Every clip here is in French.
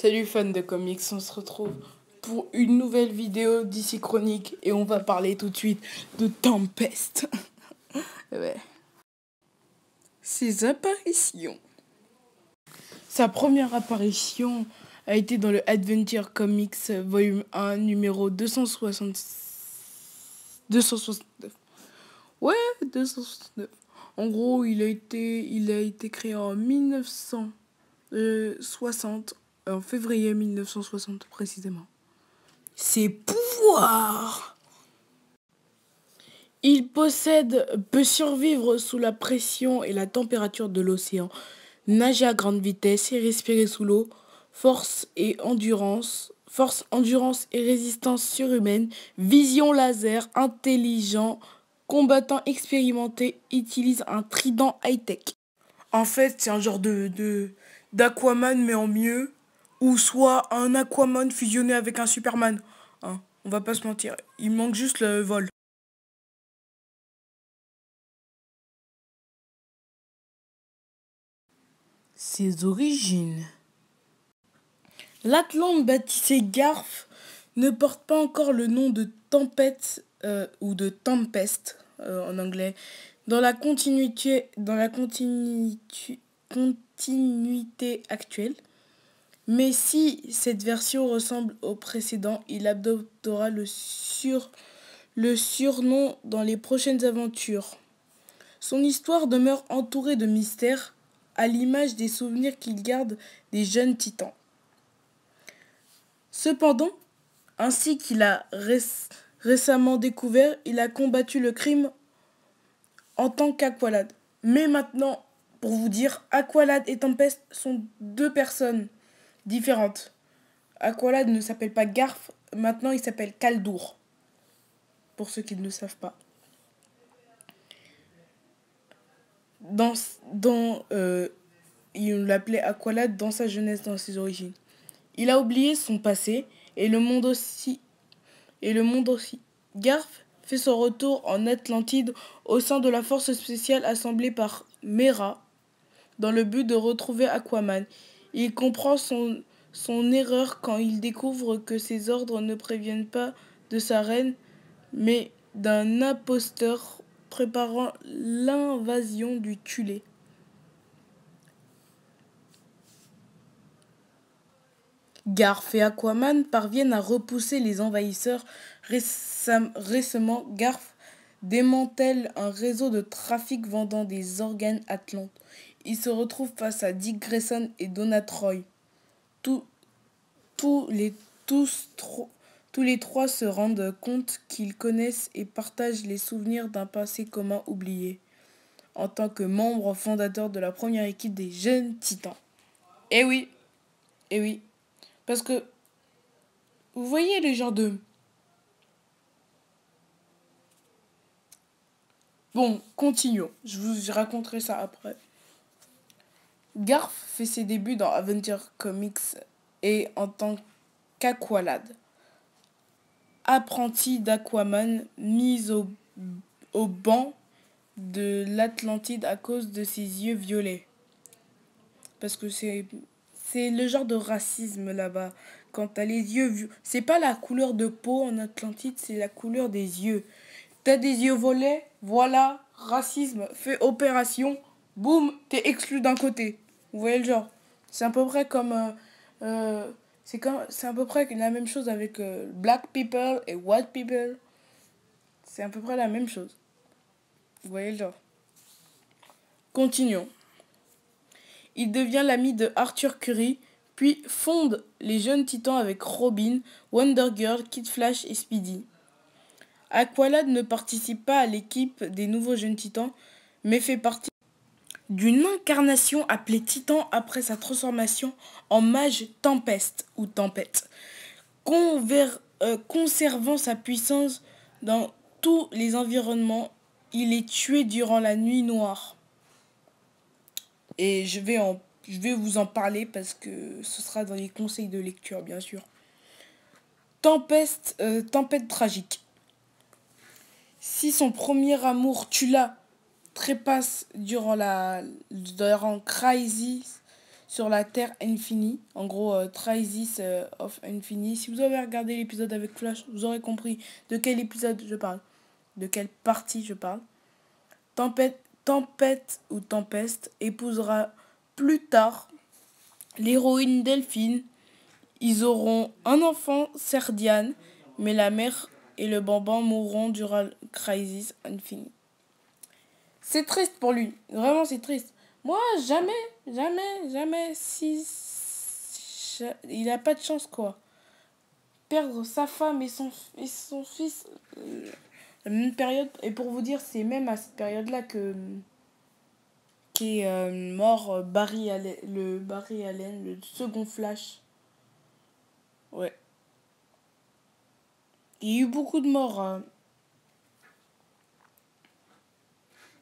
Salut fans de comics, on se retrouve pour une nouvelle vidéo d'ici Chronique et on va parler tout de suite de Tempest. Ouais. Ses apparitions. Sa première apparition a été dans le Adventure Comics volume 1 numéro 269. Ouais, 269. En gros, il a été créé en 1960, en février 1960 précisément. Ses pouvoirs. Il peut survivre sous la pression et la température de l'océan, nager à grande vitesse et respirer sous l'eau, force, endurance et résistance surhumaine, vision laser, intelligent, combattant expérimenté, utilise un trident high-tech. En fait, c'est un genre d'Aquaman mais en mieux, ou soit un Aquaman fusionné avec un Superman. Hein, on va pas se mentir, il manque juste le vol. Ses origines. L'Atlante baptisé Garf ne porte pas encore le nom de Tempête ou de Tempest en anglais. Dans la continuité actuelle. Mais si cette version ressemble au précédent, il adoptera le surnom dans les prochaines aventures. Son histoire demeure entourée de mystères, à l'image des souvenirs qu'il garde des jeunes titans. Cependant, ainsi qu'il a récemment découvert, il a combattu le crime en tant qu'Aqualad. Mais maintenant, pour vous dire, Aqualad et Tempest sont deux personnes différentes. Aqualad ne s'appelle pas Garf, maintenant il s'appelle Kaldur. Pour ceux qui ne le savent pas. Il l'appelait Aqualad dans sa jeunesse, dans ses origines. Il a oublié son passé et le monde aussi. Garf fait son retour en Atlantide au sein de la force spéciale assemblée par Mera dans le but de retrouver Aquaman. Il comprend son erreur quand il découvre que ses ordres ne préviennent pas de sa reine, mais d'un imposteur préparant l'invasion du Tulé. Garf et Aquaman parviennent à repousser les envahisseurs. Récemment, Garf démantèle un réseau de trafic vendant des organes atlantes. Il se retrouve face à Dick Grayson et Donna Troy. Tous les trois se rendent compte qu'ils connaissent et partagent les souvenirs d'un passé commun oublié, en tant que membres fondateurs de la première équipe des Jeunes Titans. Eh oui, parce que vous voyez les genres de... Bon, continuons, je vous raconterai ça après. Garf fait ses débuts dans Adventure Comics et en tant qu'Aqualad, apprenti d'Aquaman mis au banc de l'Atlantide à cause de ses yeux violets. Parce que c'est le genre de racisme là-bas. Quand t'as les yeux... C'est pas la couleur de peau en Atlantide, c'est la couleur des yeux. T'as des yeux violets, voilà, racisme, fait opération, boum, t'es exclu d'un côté. Vous voyez le genre? C'est à peu près comme... c'est à peu près la même chose avec black people et white people. C'est à peu près la même chose. Vous voyez le genre? Continuons. Il devient l'ami de Arthur Curry, puis fonde les Jeunes Titans avec Robin, Wonder Girl, Kid Flash et Speedy. Aqualad ne participe pas à l'équipe des nouveaux Jeunes Titans, mais fait partie d'une incarnation appelée Titan après sa transformation en mage Tempest ou Tempête, conservant sa puissance dans tous les environnements. Il est tué durant la nuit noire. Et je vais vous en parler parce que ce sera dans les conseils de lecture, bien sûr. Tempête tragique. Si son premier amour, Tula, trépasse durant Crisis sur la Terre Infinie. En gros, Crisis of Infinity. Si vous avez regardé l'épisode avec Flash, vous aurez compris de quel épisode je parle. De quelle partie je parle. Tempête ou Tempeste épousera plus tard l'héroïne Delphine. Ils auront un enfant, Serdiane, mais la mère et le bambin mourront durant Crisis Infinite. C'est triste pour lui, vraiment c'est triste. Moi, jamais, il n'a pas de chance, quoi. Perdre sa femme et son fils, la même période, et pour vous dire, c'est même à cette période-là qu'est mort Barry Allen, le second Flash. Ouais. Il y a eu beaucoup de morts.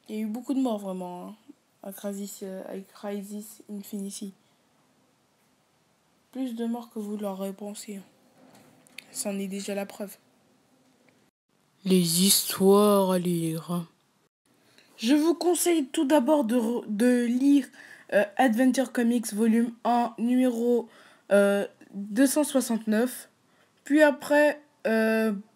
Il y a eu beaucoup de morts, vraiment, hein, avec Crisis Infinity. Plus de morts que vous l'aurez pensé. C'en est déjà la preuve. Les histoires à lire. Je vous conseille tout d'abord de lire Adventure Comics volume 1, numéro 269. Puis après,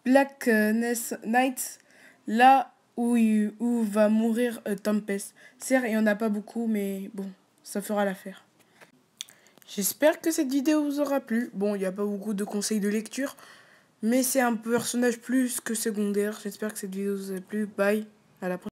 Blackness Night, là où va mourir Tempest. Certes, il n'y en a pas beaucoup, mais bon, ça fera l'affaire. J'espère que cette vidéo vous aura plu. Bon, il n'y a pas beaucoup de conseils de lecture, mais c'est un personnage plus que secondaire. J'espère que cette vidéo vous a plu. Bye, à la prochaine.